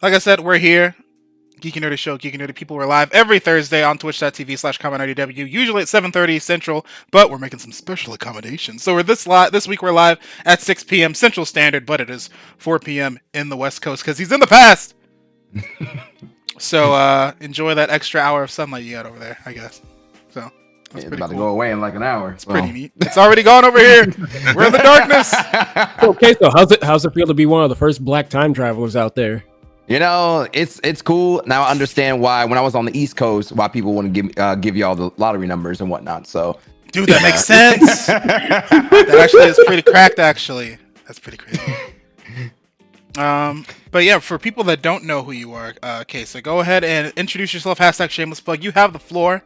Like I said, we're here. Geeky Nerdy Show, Geeky Nerdy People. We're live every Thursday on twitch.tv/ConMenRDW, usually at 7:30 Central, but we're making some special accommodations. So this week we're live at 6 p.m. Central Standard, but it is 4 p.m. in the West Coast because he's in the past. So enjoy that extra hour of sunlight you got over there, I guess. So it's about to go away in like an hour. It's pretty neat. It's already gone over here. We're in the darkness. Okay, so how's it feel to be one of the first black time travelers out there? You know, it's cool. Now I understand why when I was on the East Coast, why people want to give you all the lottery numbers and whatnot. So, dude, that makes sense. That actually is pretty cracked. Actually, that's pretty crazy. But yeah, for people that don't know who you are, so go ahead and introduce yourself. Hashtag shameless plug. You have the floor.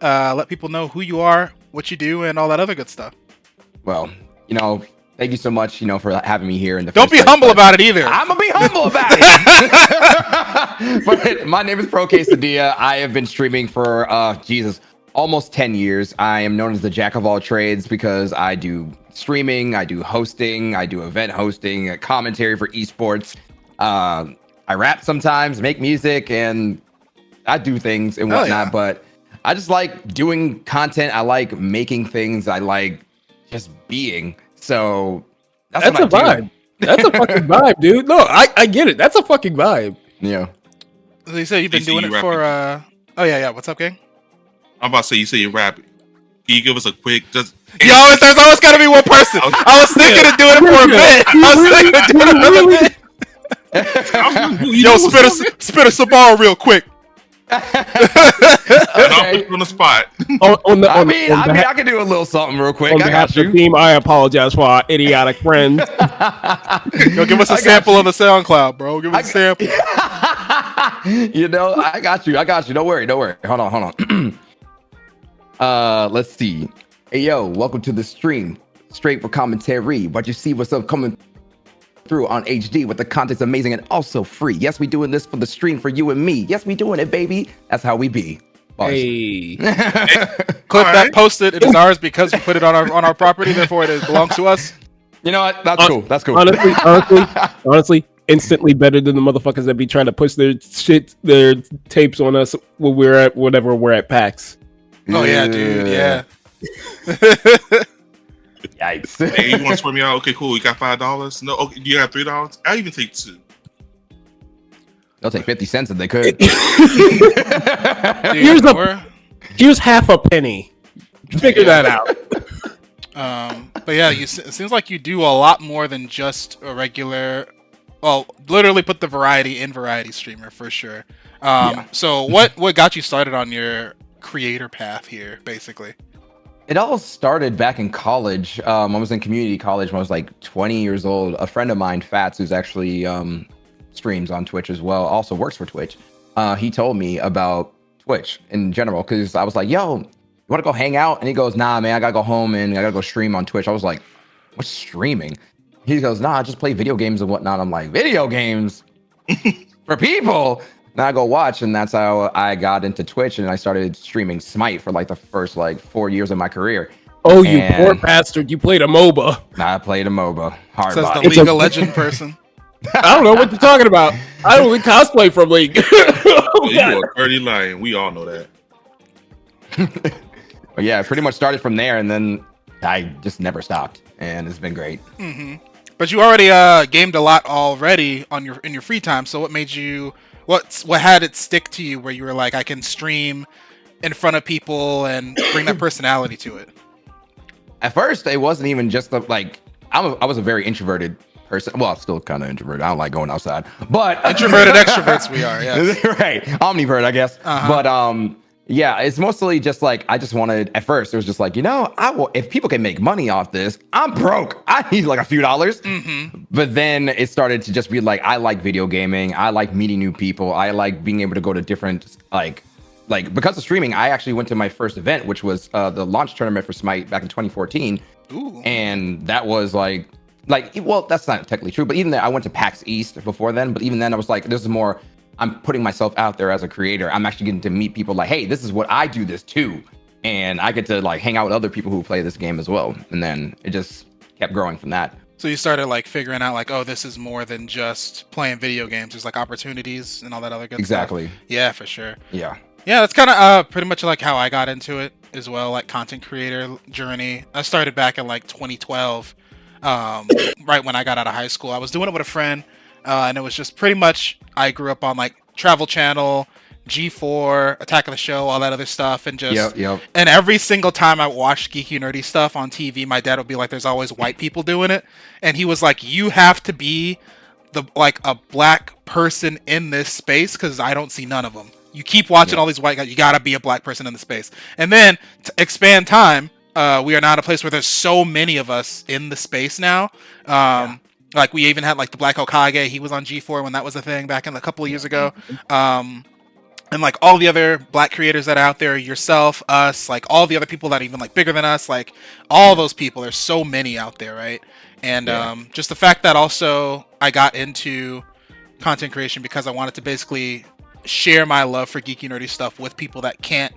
Let people know who you are, what you do, and all that other good stuff. Well, you know. Thank you so much, for having me here. Don't be humble about it either. I'm gonna be humble about it. But my name is KESADIA. I have been streaming for almost 10 years. I am known as the jack of all trades because I do streaming, I do hosting, I do event hosting, commentary for esports. I rap sometimes, make music, and I do things and whatnot. Yeah. But I just like doing content. I like making things. I like just being. So that's a vibe. That's a fucking vibe, dude. No, I get it. That's a fucking vibe. Yeah. So you said you've been doing it for oh yeah. What's up, gang? I'm about to say you say you're rapping. Can you give us a quick there's always gotta be one person. I was thinking of doing it for a bit. I was thinking of doing it for a bit. Yo, spit us a bar real quick. Okay. On the spot. I mean, I can do a little something real quick. On behalf of the team, I apologize for our idiotic friends. Yo, give us a sample on the SoundCloud, bro. Give us a sample. I got you. Don't worry. Hold on. Let's see. Hey, yo, welcome to the stream. Straight for commentary. But you see what's up coming through on HD with the content's amazing and also free. Yes, we doing this for the stream for you and me. Yes, we doing it, baby. That's how we be. Bars. Hey. Clip that, post it. It is ours because we put it on our property. Therefore, it belongs to us. You know what? That's cool. That's cool. Honestly, instantly better than the motherfuckers that be trying to push their tapes on us when we're at whatever we're at PAX. Oh yeah, dude. Yeah. Yikes. Hey, you want to swear me out? Okay, cool. You got $5? No, okay, you got $3? I'll even take 2. They'll take 50 cents if they could. Dude, here's half a penny. Figure that out. But yeah, it seems like you do a lot more than just a regular. Well, literally put the variety in variety streamer for sure. So what got you started on your creator path here, basically? It all started back in college. I was in community college when I was like 20 years old. A friend of mine, Fats, who's actually streams on Twitch as well, also works for Twitch. He told me about Twitch in general because I was like, yo, you want to go hang out? And he goes, nah, man, I got to go home and I got to go stream on Twitch. I was like, what's streaming? He goes, nah, I just play video games and whatnot. I'm like, video games? For people? Then I go watch, and that's how I got into Twitch, and I started streaming Smite for like the first 4 years of my career. Oh, you poor bastard! You played a MOBA. I played a MOBA. Hard Says the League of Legends person. I don't know what you're talking about. I don't cosplay from League. You are a dirty lion. We all know that. But yeah, I pretty much started from there, and then I just never stopped, and it's been great. Mm-hmm. But you already gamed a lot already in your free time. So what made you? What had it stick to you where you were like, I can stream in front of people and bring that personality to it? At first, it wasn't even just I was a very introverted person. Well, I'm still kind of introverted. I don't like going outside, but introverted extroverts we are. Yeah, right. Omnivert, I guess. But yeah, it's mostly just I just wanted. At first, it was just I will. If people can make money off this, I'm broke. I need a few dollars. Mm-hmm. But then it started to just be I like video gaming. I like meeting new people. I like being able to go to different because of streaming. I actually went to my first event, which was the launch tournament for Smite back in 2014. Ooh. And that was well, that's not technically true. But even then, I went to PAX East before then. But even then, I was this is more. I'm putting myself out there as a creator. I'm actually getting to meet people hey, this is what I do this too. And I get to hang out with other people who play this game as well. And then it just kept growing from that. So you started like figuring out like, oh, this is more than just playing video games. There's like opportunities and all that other good stuff. Exactly. Yeah, for sure. Yeah. Yeah, that's kind of pretty much like how I got into it as well, like content creator journey. I started back in like 2012, right when I got out of high school. I was doing it with a friend, and it was just pretty much I grew up on like Travel Channel, G4, Attack of the Show, all that other stuff, and just Yep. and every single time I watched geeky nerdy stuff on TV, my dad would be like, "There's always white people doing it," and he was like, "You have to be the like a black person in this space because I don't see none of them. You keep watching all these white guys, you gotta be a black person in the space." And then to expand time, we are now at a place where there's so many of us in the space now. Like we even had like the Black Hokage. He was on G4 when that was a thing back in a couple of years ago. And like all the other black creators that are out there, yourself, us, like all the other people that are even like bigger than us, like all those people, there's so many out there, right? And just the fact that also I got into content creation because I wanted to basically share my love for geeky nerdy stuff with people that can't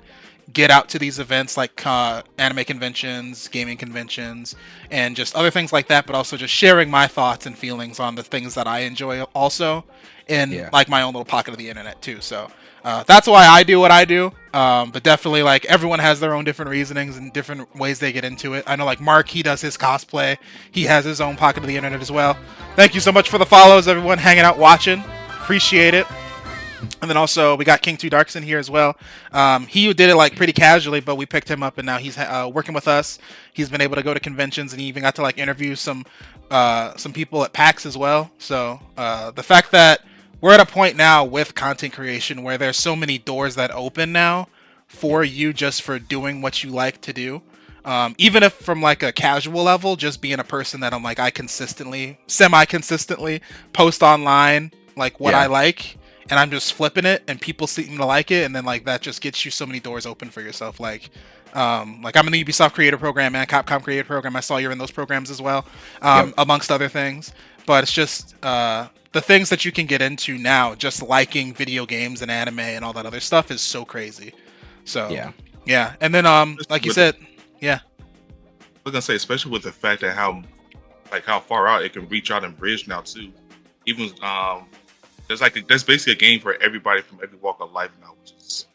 get out to these events like anime conventions, gaming conventions, and just other things like that, but also just sharing my thoughts and feelings on the things that I enjoy also in like my own little pocket of the internet too. So that's why I do what I do. But definitely like everyone has their own different reasonings and different ways they get into it. I know like Mark, he does his cosplay. He has his own pocket of the internet as well. Thank you so much for the follows, everyone hanging out watching. Appreciate it. And then also we got King 2 Darks in here as well. He did it like pretty casually, but we picked him up and now he's working with us. He's been able to go to conventions and he even got to like interview some people at PAX as well. So the fact that we're at a point now with content creation where there's so many doors that open now for you just for doing what you like to do. Even if from like a casual level, just being a person that I'm like, I semi-consistently post online like what I like, and I'm just flipping it and people seem to like it, and then like that just gets you so many doors open for yourself. Like I'm in the Ubisoft creator program and Capcom creator program. I saw you're in those programs as well, amongst other things. But it's just the things that you can get into now, just liking video games and anime and all that other stuff is so crazy. So yeah. And then like you said, I was gonna say, especially with the fact that how far out it can reach out and bridge now too. Even there's basically a game for everybody from every walk of life now, which is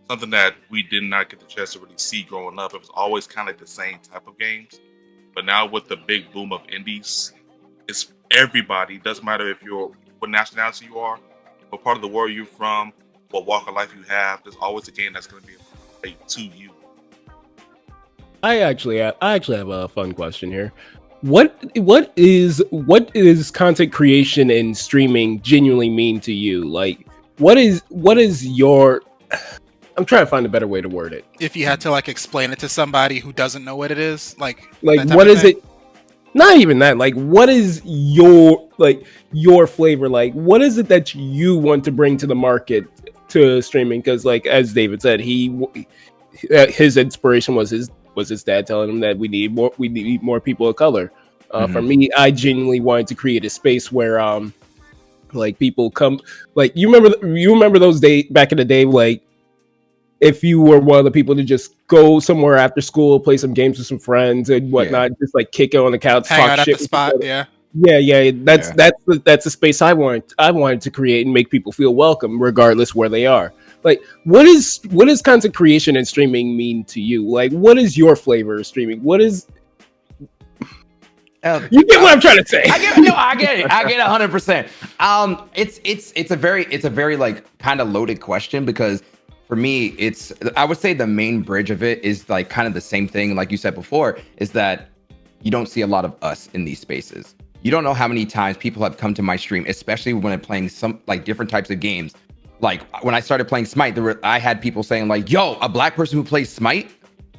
something that we did not get the chance to really see growing up. It was always kind of like the same type of games, but now with the big boom of indies, it's everybody. Doesn't matter if you're what nationality you are, what part of the world you're from, what walk of life you have. There's always a game that's going to be played to you. I actually have a fun question here. What is content creation and streaming genuinely mean to you? Like, what is your? I'm trying to find a better way to word it. If you had to like explain it to somebody who doesn't know what it is, like what is it? Not even that. Like, what is your flavor? Like, what is it that you want to bring to the market to streaming? Because, like as David said, his inspiration was his dad telling him that we need more people of color. For me, I genuinely wanted to create a space where like people come, like you remember those days back in the day, like if you were one of the people to just go somewhere after school, play some games with some friends and whatnot, just like kick it on the couch, hang out at the spot, that's the space I wanted to create and make people feel welcome regardless where they are. Like, what is content creation and streaming mean to you? Like, what is your flavor of streaming? What is you get what I'm trying to say? I get it. I get 100%. It's a very like kind of loaded question because for me, I would say the main bridge of it is like kind of the same thing, like you said before, is that you don't see a lot of us in these spaces. You don't know how many times people have come to my stream, especially when I'm playing some like different types of games. Like when I started playing Smite, I had people saying like, "Yo, a black person who plays Smite,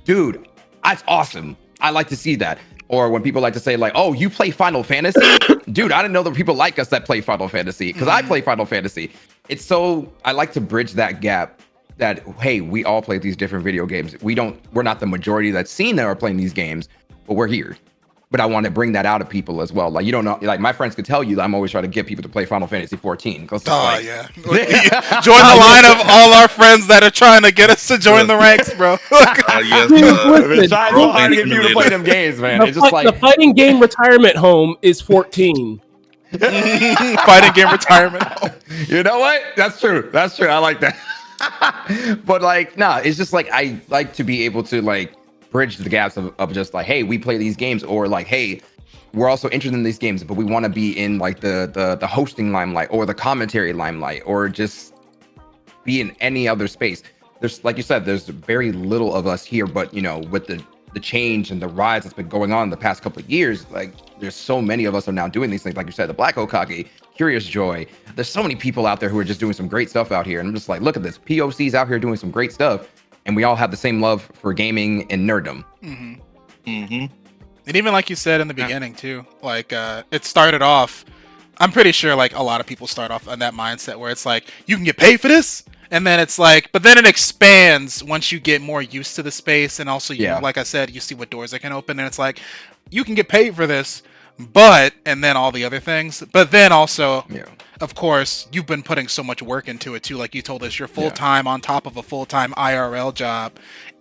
dude, that's awesome. I like to see that." Or when people like to say like, "Oh, you play Final Fantasy?" Dude, I didn't know that people like us that play Final Fantasy because I play Final Fantasy. I like to bridge that gap that, hey, we all play these different video games. We're not the majority that's seen that are playing these games, but we're here. but I want to bring that out of people as well. Like, you don't know, like my friends could tell you that I'm always trying to get people to play Final Fantasy 14 because yeah. Join the line of all our friends that are trying to get us to join the ranks, bro. Yes, Listen, trying so hard to get people to play them games, man. It's just like the fighting game retirement home is 14. Fighting game retirement. You know what? That's true. That's true. I like that. But like, nah, it's just like I like to be able to like bridge the gaps of just like, hey, we play these games, or like, hey, we're also interested in these games, but we want to be in like the hosting limelight or the commentary limelight, or just be in any other space. There's, like you said, there's very little of us here, but you know, with the change and the rise that's been going on the past couple of years, like there's so many of us are now doing these things. Like you said, the Black Okage, Curious Joy. There's so many people out there who are just doing some great stuff out here. And I'm just like, look at this. POC's out here doing some great stuff. And we all have the same love for gaming and nerddom. Mm-hmm. Mm-hmm. And even like you said in the beginning too, like it started off, I'm pretty sure like a lot of people start off on that mindset where it's like, you can get paid for this? And then it's like, but then it expands once you get more used to the space. And also, you like I said, you see what doors it can open. And it's like, you can get paid for this, but, and then all the other things. But then also, of course, you've been putting so much work into it too. Like you told us, you're full-time on top of a full-time IRL job.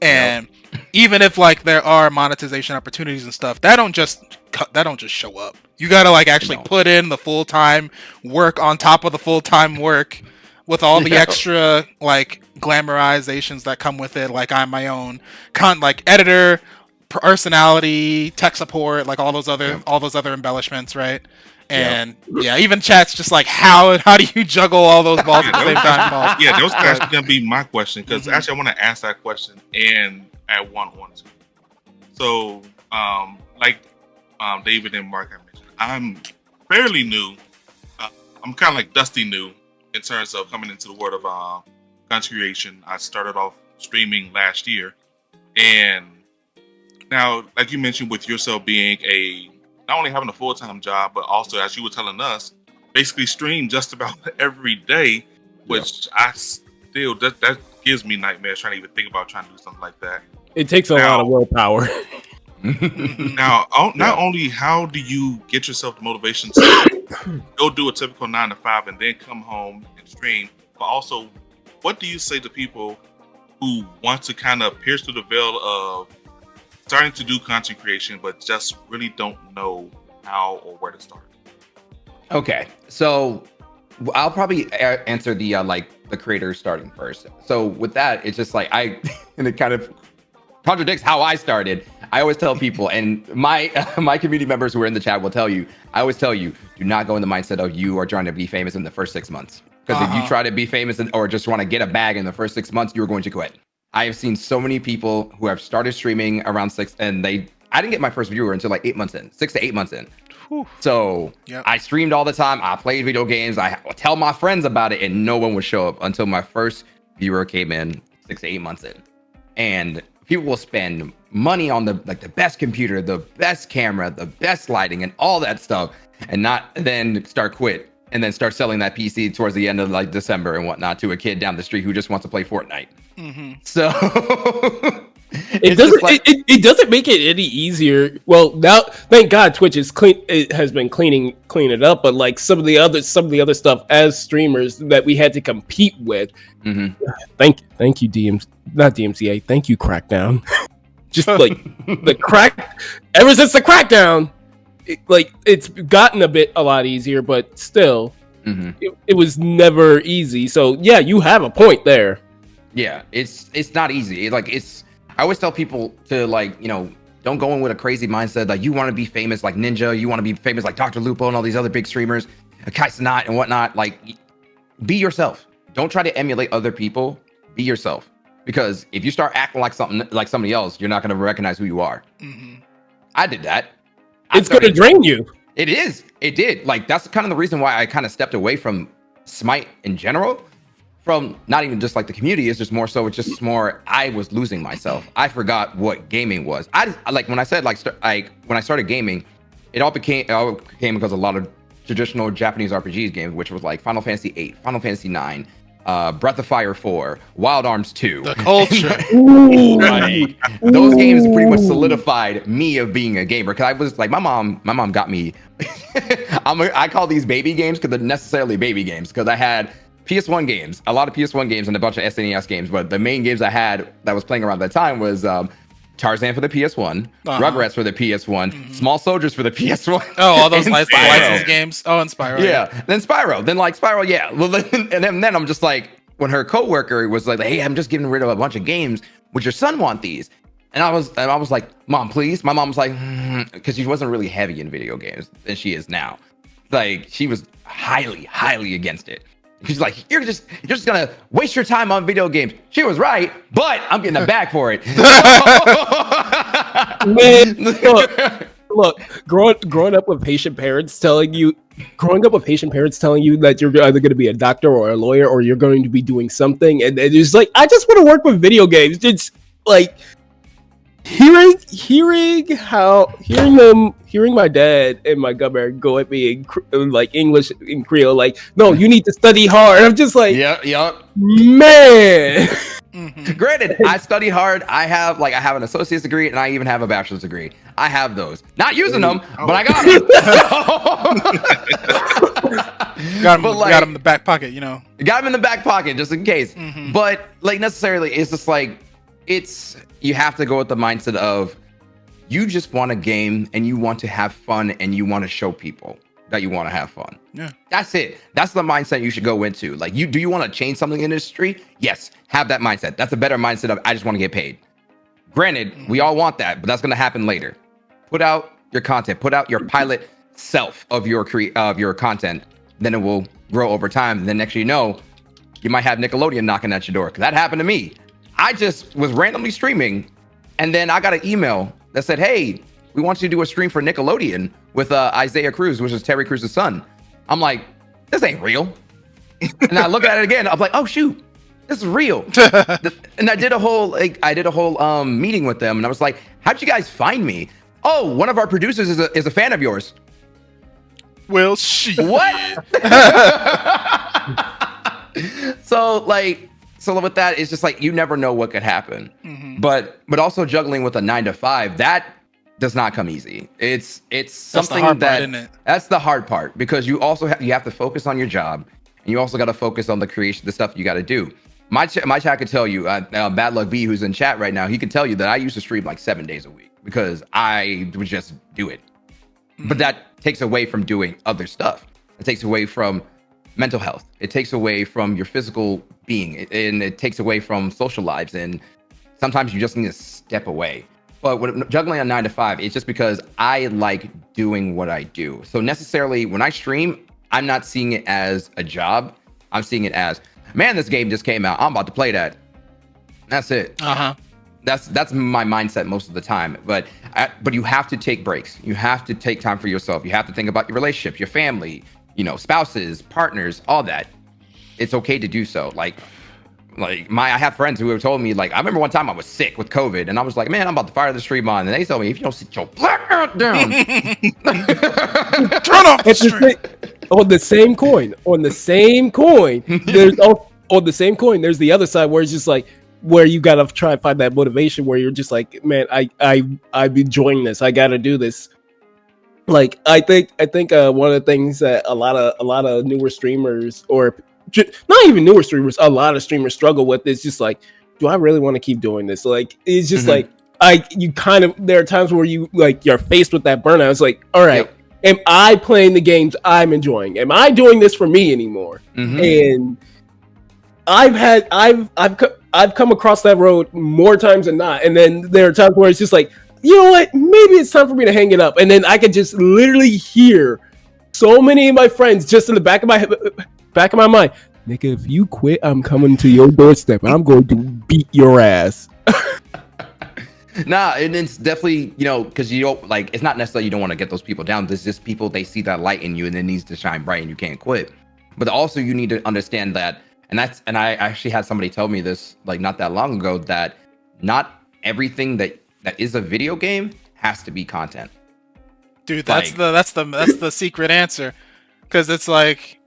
And even if like there are monetization opportunities and stuff, that don't just show up. You got to like actually put in the full-time work on top of the full-time work. With all the extra like glamorizations that come with it, like I'm my own like editor, personality, tech support, like all those other embellishments, right? And even chat's just like how do you juggle all those balls at the same time? Paul? Yeah, that was actually gonna be my question, because actually I want to ask that question and add one too. So, like David and Mark have mentioned, I'm fairly new. I'm kind of like Dusty new in terms of coming into the world of content creation. I started off streaming last year, and now, like you mentioned, with yourself being not only having a full-time job, but also, as you were telling us, basically stream just about every day, which I still that gives me nightmares trying to even think about trying to do something like that. It takes a lot of willpower. Now, not only how do you get yourself the motivation to go do a typical 9 to 5 and then come home and stream, but also, what do you say to people who want to kind of pierce through the veil of starting to do content creation, but just really don't know how or where to start? Okay, so I'll probably answer the the creator starting first. So with that, it's just like and it kind of contradicts how I started. I always tell people, and my community members who are in the chat will tell you, I always tell you, do not go in the mindset of you are trying to be famous in the first 6 months. Because if you try to be famous or just want to get a bag in the first 6 months, you're going to quit. I have seen so many people who have started streaming around 6, and I didn't get my first viewer until like 8 months in, 6 to 8 months in. Whew. So I streamed all the time. I played video games. I tell my friends about it, and no one would show up until my first viewer came in 6 to 8 months in. And people will spend money on the best computer, the best camera, the best lighting, and all that stuff, and not then start quit and then start selling that PC towards the end of like December and whatnot to a kid down the street who just wants to play Fortnite. Mm-hmm. So it doesn't make it any easier. Well, now thank God Twitch is clean. It has been cleaning it up, but like some of the other stuff as streamers that we had to compete with. Mm-hmm. Thank you not DMCA. Thank you Crackdown. Just like the crack. Ever since the Crackdown, it's gotten a lot easier, but still, it was never easy. So yeah, you have a point there. Yeah, it's not easy. I always tell people to don't go in with a crazy mindset. Like you want to be famous like Ninja, you want to be famous like Dr. Lupo and all these other big streamers, KESADIA and whatnot. Like, be yourself. Don't try to emulate other people. Be yourself. Because if you start acting like somebody else, you're not going to recognize who you are. Mm-hmm. I did that. It's going to drain you. It is. It did. Like, that's kind of the reason why I kind of stepped away from Smite in general. From not even just like the community, it's just more so. It's just more. I was losing myself. I forgot what gaming was. When I said when I started gaming, it all became because a lot of traditional Japanese RPGs games, which was like Final Fantasy 8, Final Fantasy 9, Breath of Fire 4, Wild Arms 2. The culture. Like, those games pretty much solidified me of being a gamer. Because I was like, my mom got me. I call these baby games because they're necessarily baby games. Because I had PS1 games, a lot of PS1 games, and a bunch of SNES games. But the main games I had that was playing around that time was Tarzan for the PS1, Rugrats for the PS1, Small Soldiers for the PS1. Oh, all those license games. Oh, and Spyro. Yeah. Then Spyro. Then like Spyro, yeah. Well, then I'm just like, when her coworker was like, "Hey, I'm just getting rid of a bunch of games. Would your son want these?" And I was like, "Mom, please." My mom was like, because she wasn't really heavy in video games than she is now. Like, she was highly against it. She's like, you're just gonna waste your time on video games. She was right, but I'm getting a bag for it. Man, look, growing up with patient parents telling you that you're either going to be a doctor or a lawyer or you're going to be doing something, and it's like, I just want to work with video games. It's like hearing my dad and my governor go at me in like English and Creole, like, no, you need to study hard. I'm just like, yeah, man. Granted, I study hard. I have an associate's degree and I even have a bachelor's degree. I have those. Not using them, but I got them. got him in the back pocket, you know. Got him in the back pocket just in case. But like, necessarily, it's just like, you have to go with the mindset of, you just want a game and you want to have fun and you want to show people that you want to have fun. Yeah. That's it. That's the mindset you should go into. Like, do you want to change something in the industry? Yes, have that mindset. That's a better mindset of, I just want to get paid. Granted, we all want that, but that's going to happen later. Put out your content, put out your pilot self of your content, then it will grow over time. And then next you know, you might have Nickelodeon knocking at your door. Because that happened to me. I just was randomly streaming, and then I got an email that said, "Hey, we want you to do a stream for Nickelodeon with Isaiah Cruz, which is Terry Cruz's son." I'm like, this ain't real. And I look at it again. I'm like, oh shoot, this is real. And I did a whole meeting with them, and I was like, how'd you guys find me? Oh, one of our producers is a fan of yours. Well, shit. What? So with that, it's just like, you never know what could happen. But also juggling with a 9-to-5, that does not come easy. It's something that's the hard part, because you also have to focus on your job, and you also got to focus on the creation, the stuff you got to do. My chat could tell you, Bad Luck B, who's in chat right now, he could tell you that I used to stream like 7 days a week because I would just do it. But that takes away from doing other stuff. It takes away from mental health. It takes away from your physical being, and it takes away from social lives. And sometimes you just need to step away. But with juggling a 9-to-5, it's just because I like doing what I do. So necessarily, when I stream, I'm not seeing it as a job. I'm seeing it as, man, this game just came out. I'm about to play that. That's it. That's my mindset most of the time. But you have to take breaks. You have to take time for yourself. You have to think about your relationships, your family, spouses, partners, all that. It's okay to do so. I have friends who have told me, like, I remember one time I was sick with COVID, and I was like, man, I'm about to fire the stream on. And they told me, if you don't sit your black ass down, turn off the stream. On the same coin, there's the other side where it's just like, where you gotta try and find that motivation where you're just like, man, I'm enjoying this. I gotta do this. Like, I think one of the things that a lot of newer streamers, or not even newer streamers, a lot of streamers struggle with is just like, do I really want to keep doing this? Like, it's just like, there are times where you're faced with that burnout. It's like, all right, am I playing the games I'm enjoying? Am I doing this for me anymore? And I've come across that road more times than not. And then there are times where it's just like, you know what? Maybe it's time for me to hang it up. And then I could just literally hear so many of my friends just in the back of my mind, nigga, if you quit, I'm coming to your doorstep and I'm going to beat your ass. Nah, and it's definitely, because you don't, like, it's not necessarily you don't want to get those people down. There's just people, they see that light in you and it needs to shine bright and you can't quit. But also you need to understand that, and I actually had somebody tell me this like not that long ago, that not everything that is a video game has to be content. Dude, that's the secret answer. Because it's like,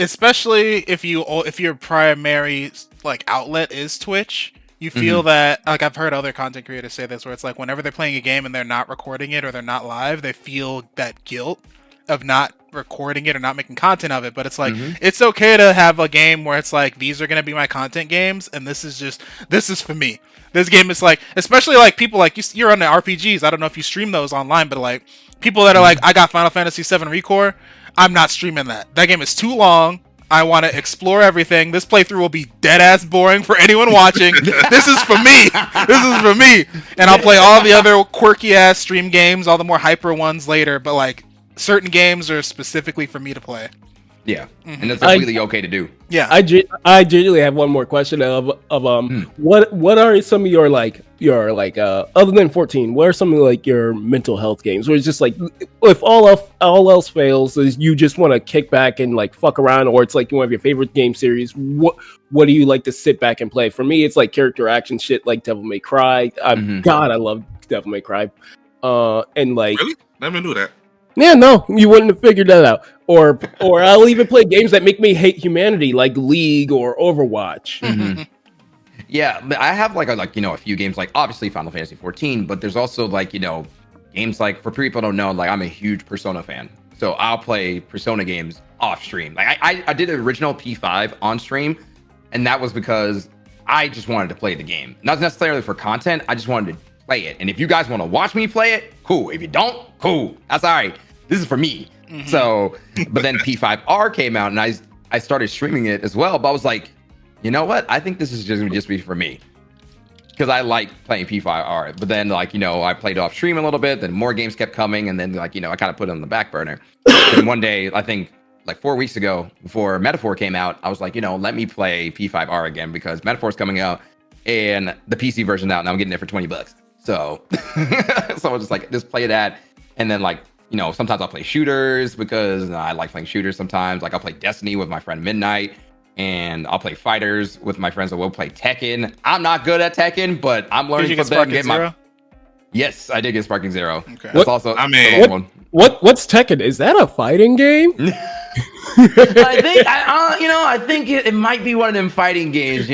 especially if your primary like outlet is Twitch, you feel that, like, I've heard other content creators say this, where it's like whenever they're playing a game and they're not recording it or they're not live, they feel that guilt of not recording it or not making content of it. But it's like, it's okay to have a game where it's like, these are going to be my content games, and this is for me. This game is like, especially like people like you're on the RPGs. I don't know if you stream those online, but like people that are like, I got Final Fantasy VII Recore, I'm not streaming that. That game is too long. I want to explore everything. This playthrough will be dead ass boring for anyone watching. This is for me. This is for me. And I'll play all the other quirky ass stream games, all the more hyper ones later. But like, certain games are specifically for me to play. Yeah, and that's completely okay to do. Yeah, I genuinely have one more question of what are some of your other than 14, what are some of like your mental health games where it's just like, if all else fails, is you just want to kick back and like fuck around, or it's like one of your favorite game series, what do you like to sit back and play? For me, it's like character action shit like Devil May Cry. God, I love Devil May Cry. And like, really, never knew that. Yeah, no, you wouldn't have figured that out. Or I'll even play games that make me hate humanity, like League or Overwatch. Yeah, but I have like a few games, like obviously Final Fantasy 14, but there's also like, games like, for people who don't know, like I'm a huge Persona fan. So I'll play Persona games off stream. Like I did the original P5 on stream, and that was because I just wanted to play the game. Not necessarily for content, I just wanted to play it. And if you guys want to watch me play it, cool. If you don't, cool. That's all right. This is for me. So, but then P5R came out, and I started streaming it as well. But I was like, you know what? I think this is just going to just be for me, because I like playing P5R. But then, like, I played off stream a little bit. Then more games kept coming, and then like, I kind of put it on the back burner. And one day, I think like 4 weeks ago, before Metaphor came out, I was like, let me play P5R again, because Metaphor's coming out and the PC version out, and I'm getting it for $20. So, so I was just like, just play that, and then like, sometimes I'll play shooters because I like playing shooters sometimes. Like I'll play Destiny with my friend Midnight, and I'll play fighters with my friends that will play Tekken. I'm not good at Tekken, but I'm learning from them. Yes, I did get Sparking Zero. Okay. That's also one. What's Tekken? Is that a fighting game? I think it might be one of them fighting games,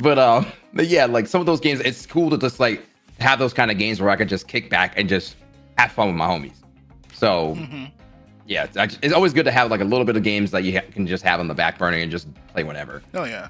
but yeah, like some of those games, it's cool to just like have those kind of games where I can just kick back and just have fun with my homies. So yeah, it's always good to have like a little bit of games that you can just have on the back burner and just play whenever. Oh yeah.